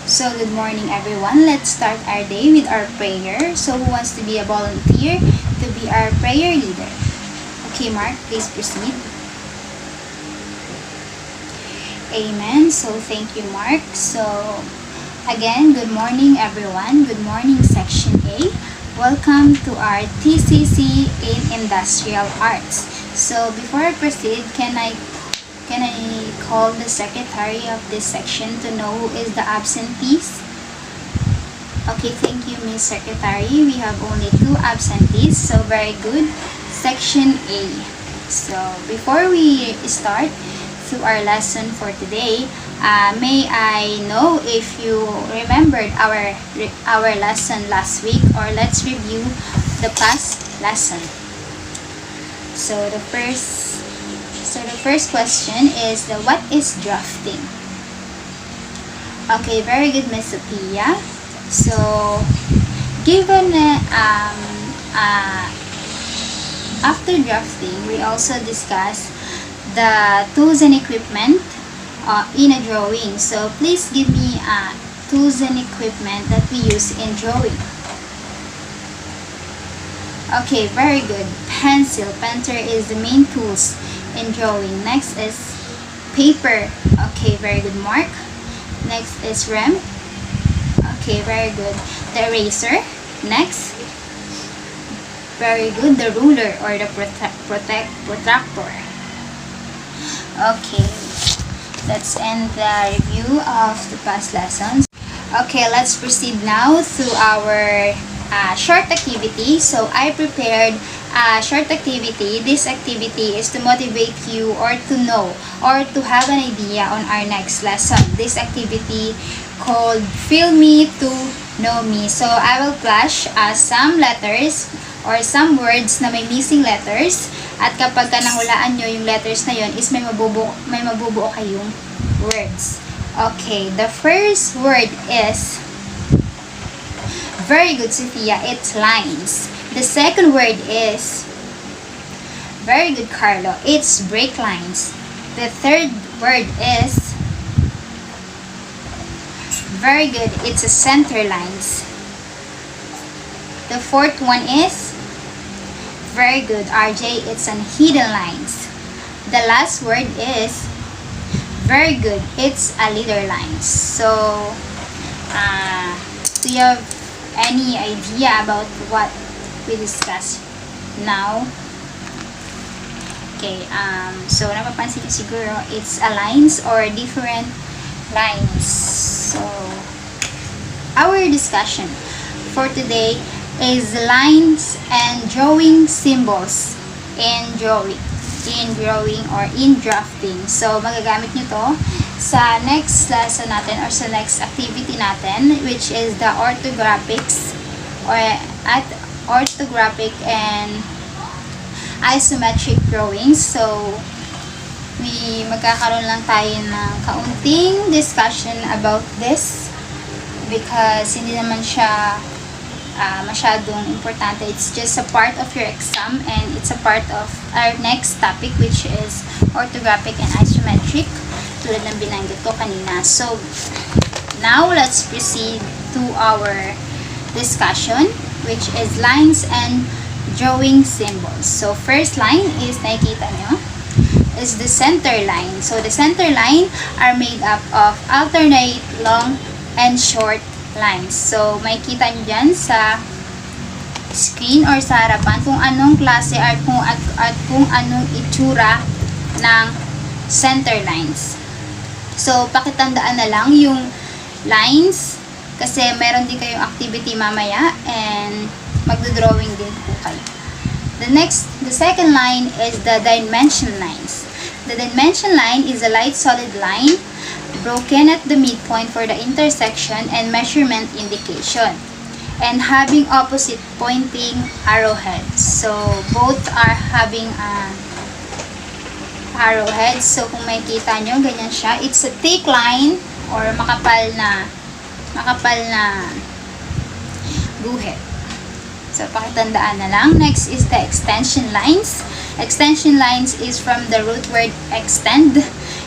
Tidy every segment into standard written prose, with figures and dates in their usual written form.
So, good morning everyone. Let's start our day with our prayer. So, who wants to be a volunteer to be our prayer leader? Okay, Mark, please proceed. Amen. So, thank you, Mark. So, again, good morning everyone. Good morning, Section A. Welcome to our TCC in Industrial Arts. So, before I proceed, can I call the secretary of this section to know who is the absentees? Okay, thank you, Miss Secretary. We have only 2 absentees, so very good. Section A. So, before we start to our lesson for today, may I know if you remembered our lesson last week, or let's review the past lesson. So, the first question is what is drafting? Okay, very good, Miss Sophia. So, given after drafting, we also discuss the tools and equipment in a drawing. So, please give me tools and equipment that we use in drawing. Okay, very good. Pencil. Pencil is the main tools in drawing. Next is paper. Okay, very good, Mark. Next is rem. Okay, very good. The eraser. Next, very good, the ruler or the protractor. Okay, let's end the review of the past lessons. Okay, let's proceed now to our short activity. So I prepared a short activity. This activity is to motivate you or to know or to have an idea on our next lesson. This activity called Feel Me to Know Me. So I will flash some letters or some words na may missing letters, at kapag nahulaan nyo yung letters na yun is may mabubuo kayong words. Okay, the first word is, very good, Sophia, it's lines. The second word is, very good, Carlo, it's break lines. The third word is, very good, it's a center lines. The fourth one is, very good, RJ, it's an hidden lines. The last word is, very good, it's a leader lines. So, do you have any idea about what we discussed now? Okay, so napapansin niyo siguro, it's a lines or different lines. So, our discussion for today is lines and drawing symbols in drawing or in drafting. So, magagamit nyo to sa next lesson natin or sa next activity natin, which is the orthographics or at orthographic and isometric drawings. So, magkakaroon lang tayo ng kaunting discussion about this because hindi naman siya masyadong importante. It's just a part of your exam and it's a part of our next topic, which is orthographic and isometric, tulad ng binanggit ko kanina. So, now let's proceed to our discussion, which is lines and drawing symbols. So, first line is, nakikita nyo, is the center line. So, the center line are made up of alternate long and short lines. So, may kita nyo dyan sa screen or sa harapan kung anong klase at kung anong itsura ng center lines. So, pakitandaan na lang yung lines kasi meron din kayong activity mamaya and magdo-drawing din po kayo. The second line is the dimension lines. The dimension line is a light solid line broken at the midpoint for the intersection and measurement indication, and having opposite pointing arrowheads. So, both are having arrowheads. So, kung makikita nyo, ganyan siya. It's a thick line or makapal na guhit. So, pakitandaan na lang. Next is the extension lines. Extension lines is from the root word extend.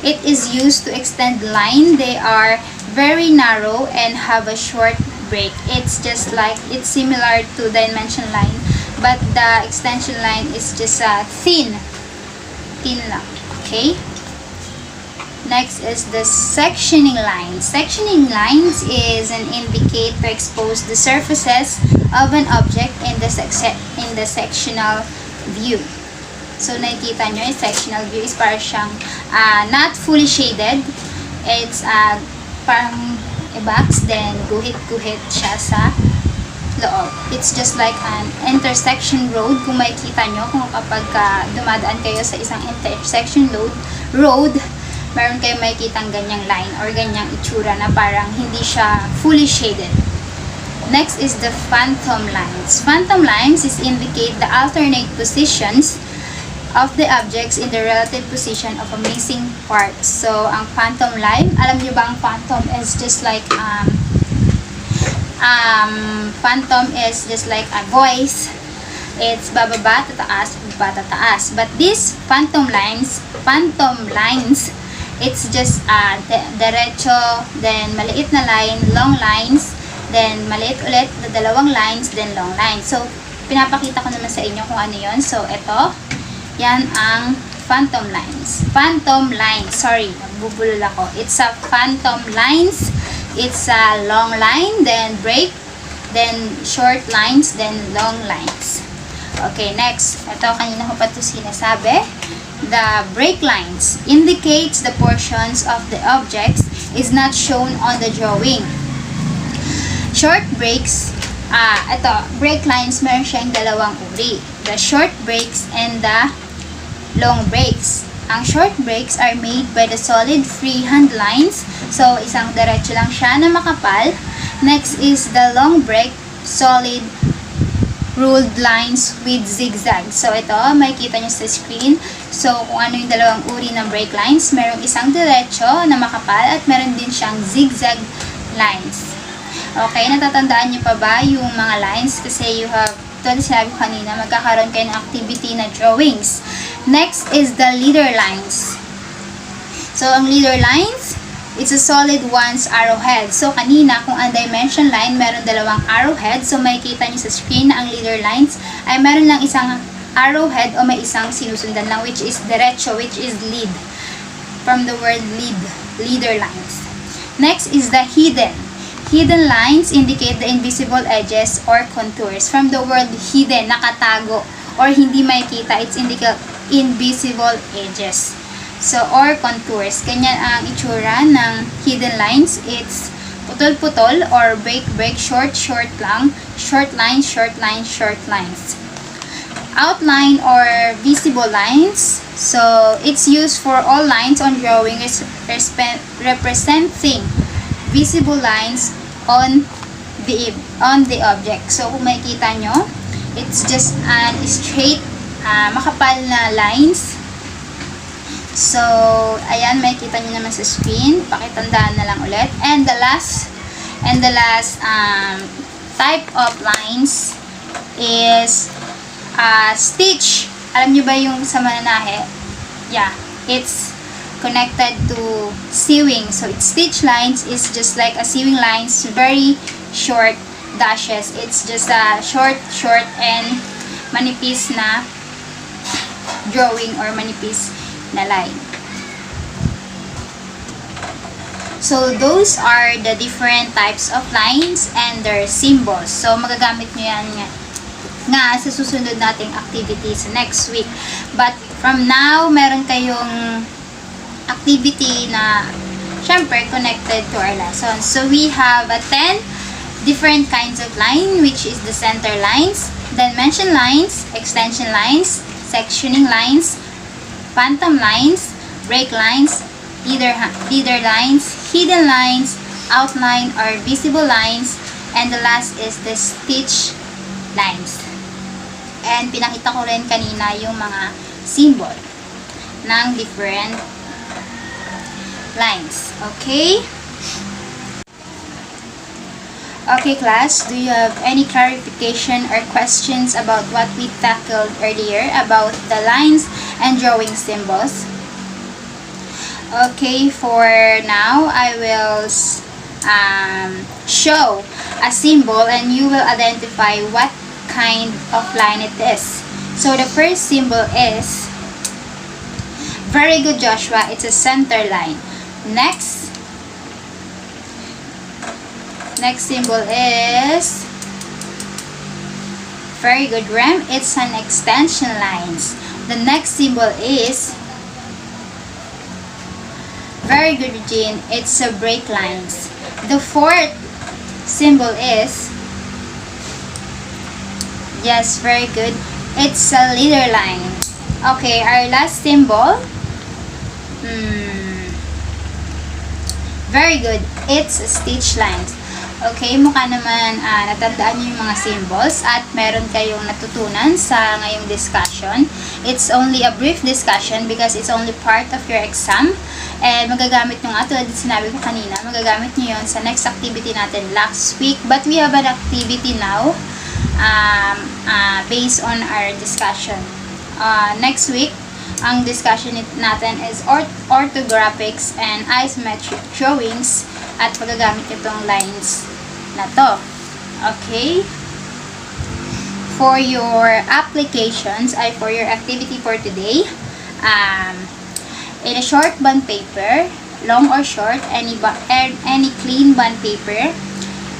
It is used to extend line. They are very narrow and have a short break. It's similar to dimension line, but the extension line is just thin lang. Okay. Next is the sectioning lines. Sectioning lines is an indicate to expose the surfaces of an object in the sectional view. So, nakikita nyo, yung sectional view is parang siyang not fully shaded. It's parang box, then guhit-guhit siya sa loob. It's just like an intersection road. Kung makikita nyo, kung kapag dumadaan kayo sa isang intersection road, meron kayo makikitang ganyang line or ganyang itsura na parang hindi siya fully shaded. Next is the phantom lines. Phantom lines indicate the alternate positions of the objects in the relative position of a missing part. So, ang phantom line, alam niyo ba ang phantom is just like a voice. It's bababa, tataas, bababa, tataas. But these phantom lines, it's just derecho, then maliit na line, long lines, then maliit ulit, dalawang lines, then long lines. So, pinapakita ko naman sa inyo kung ano yon. So, ito, yan ang phantom lines. Phantom lines, sorry, nagbubulol ako. It's a phantom lines. It's a long line, then break, then short lines, then long lines. Okay, next. Ito, kanina ko pa ito sinasabi. The break lines indicates the portions of the objects is not shown on the drawing. Short breaks, ito, break lines, meron siyang dalawang uri. The short breaks and the long breaks. Ang short breaks are made by the solid freehand lines. So, isang diretso lang siya na makapal. Next is the long break, solid ruled lines with zigzag. So, ito, makikita nyo sa screen. So, kung ano yung dalawang uri ng break lines, merong isang diretso na makapal at meron din siyang zigzag lines. Okay, natatandaan nyo pa ba yung mga lines? Kasi you have, tulad sinabi ko kanina, magkakaroon kayo ng activity na drawings. Next is the leader lines. So, ang leader lines, it's a solid one's arrowhead. So, kanina, kung ang dimension line, meron dalawang arrowhead. So, makikita nyo sa screen na ang leader lines ay meron lang isang arrowhead o may isang sinusundan lang, which is derecho, which is lead. From the word lead, leader lines. Next is the hidden. Hidden lines indicate the invisible edges or contours. From the word hidden, nakatago or hindi makikita, it's indicate invisible edges. So, or contours. Ganyan ang itsura ng hidden lines. It's putol-putol or break-break, short lang, short lines, short lines, short lines. Outline or visible lines. So, it's used for all lines on drawing representing visible lines on the object. So, kung makikita nyo, it's just an straight, makapal na lines. So, ayan, makikita nyo naman sa screen. Pakitandaan na lang ulit. And the last type of lines is stitch. Alam nyo ba yung sa mananahe? Yeah, it's connected to sewing. So, it's stitch lines is just like a sewing lines, very short dashes. It's just a short and manipis na drawing or manipis na line. So, those are the different types of lines and their symbols. So, magagamit nyo yan nga sa susunod nating activities next week. But, from now, meron kayong activity na syempre connected to our lesson. So, we have 10 different kinds of line, which is the center lines, dimension lines, extension lines, sectioning lines, phantom lines, break lines, leader lines, hidden lines, outline or visible lines, and the last is the stitch lines. And pinakita ko rin kanina yung mga symbol ng different lines. Okay? Okay, class, do you have any clarification or questions about what we tackled earlier about the lines and drawing symbols? Okay, for now, I will show a symbol and you will identify what kind of line it is. So the first symbol is, very good Joshua, it's a center line. Next symbol is, very good Rem, it's an extension lines. The next symbol is, very good Regine, it's a break lines. The fourth symbol is, yes, very good, it's a leader line. Okay, our last symbol, very good, it's a stitch lines. Okay, mukha naman natandaan niyo yung mga symbols at meron kayong natutunan sa ngayong discussion. It's only a brief discussion because it's only part of your exam. And magagamit nyo nga, tulad sinabi ko kanina, magagamit nyo yun sa next activity natin last week. But we have an activity now based on our discussion. Next week, ang discussion natin is orthographics and isometric drawings at magagamit itong lines na to. Okay? For your applications, for your activity for today, in a short bond paper, long or short, any clean bond paper,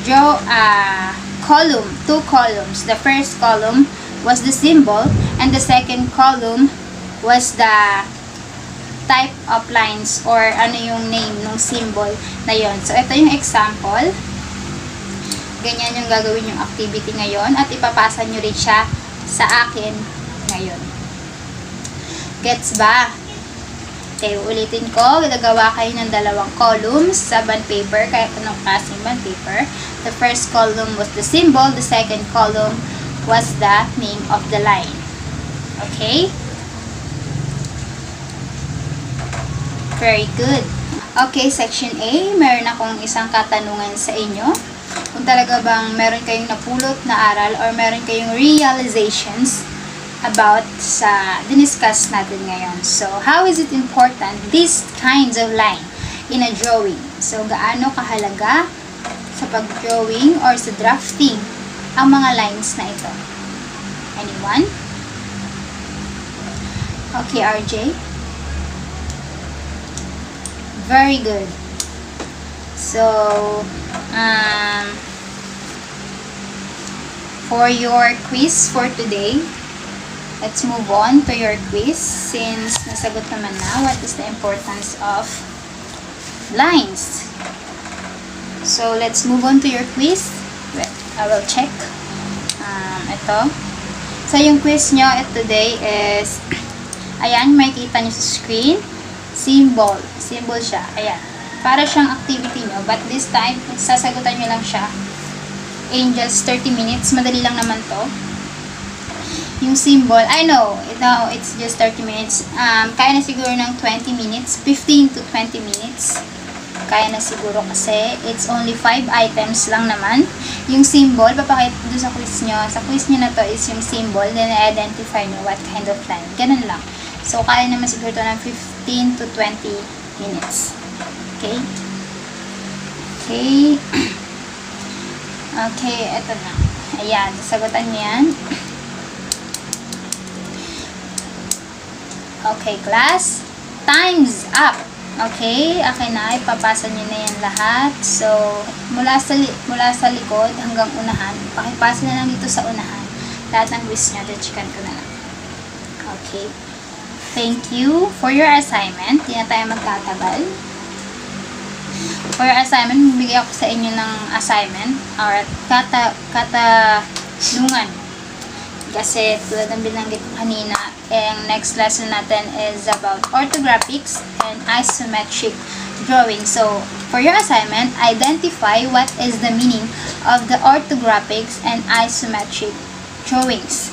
draw a column, 2 columns. The first column was the symbol and the second column was the type of lines or ano yung name ng symbol na yon. So, ito yung example. Ganyan yung gagawin yung activity ngayon at ipapasa nyo rin siya sa akin ngayon. Gets ba? Okay, ulitin ko. Gagawa kayo ng 2 columns sa bond paper, kahit anong klaseng bond paper. The first column was the symbol, the second column was the name of the line. Okay? Very good. Okay, section A, meron akong isang katanungan sa inyo. Kung talaga bang meron kayong napulot na aral or meron kayong realizations about sa diniscuss natin ngayon. So, how is it important, these kinds of line in a drawing? So, gaano kahalaga sa pag-drawing or sa drafting ang mga lines na ito? Anyone? Okay, RJ? Very good. So, for your quiz for today, let's move on to your quiz since nasagot naman na what is the importance of lines. So, let's move on to your quiz. Wait, I will check. Ito. So, yung quiz nyo today is, ayan, makikita nyo sa screen. Symbol siya. Ayan. Para siyang activity nyo. But this time, sasagutan nyo lang siya in just 30 minutes. Madali lang naman to. Yung symbol, I know, it's just 30 minutes. Kaya na siguro ng 20 minutes. 15 to 20 minutes. Kaya na siguro kasi it's only 5 items lang naman. Yung symbol, papakita doon sa quiz nyo. Sa quiz nyo na to is yung symbol. Then, identify nyo what kind of line. Ganun lang. So, kaya naman siguro ito ng 15 to 20 minutes. Okay? Okay. Okay, ito na. Ayan, sasagutan niyo yan. Okay, class. Time's up. Okay, akin na. Ipapasa niyo na yan lahat. So, mula sa likod hanggang unahan. Pakipasa na lang dito sa unahan. Lahat ng quiz niyo. Check-an ko na lang. Okay. Thank you for your assignment. Hindi na tayo magtatagal. For your assignment, magbigay ako sa inyo ng assignment or katanungan. Kasi tulad ng binanggit ko kanina, ang next lesson natin is about orthographics and isometric drawing. So, for your assignment, identify what is the meaning of the orthographics and isometric drawings.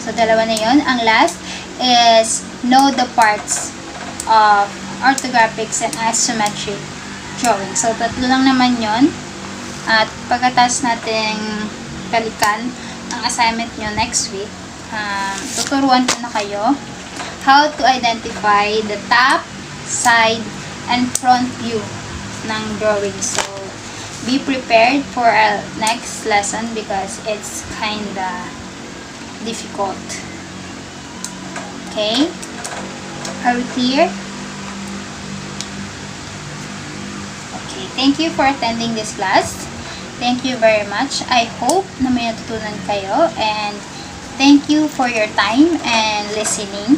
So, dalawa na yun. Ang last is know the parts of orthographics and isometric drawing. So, 3 lang naman yon. At pagkatapos nating balikan ang assignment nyo next week, tuturuan ko na kayo how to identify the top, side, and front view ng drawing. So, be prepared for our next lesson because it's kinda difficult. Okay? Are we clear? Okay, thank you for attending this class. Thank you very much. I hope na may natutunan kayo, and thank you for your time and listening.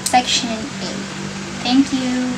Section A. Thank you.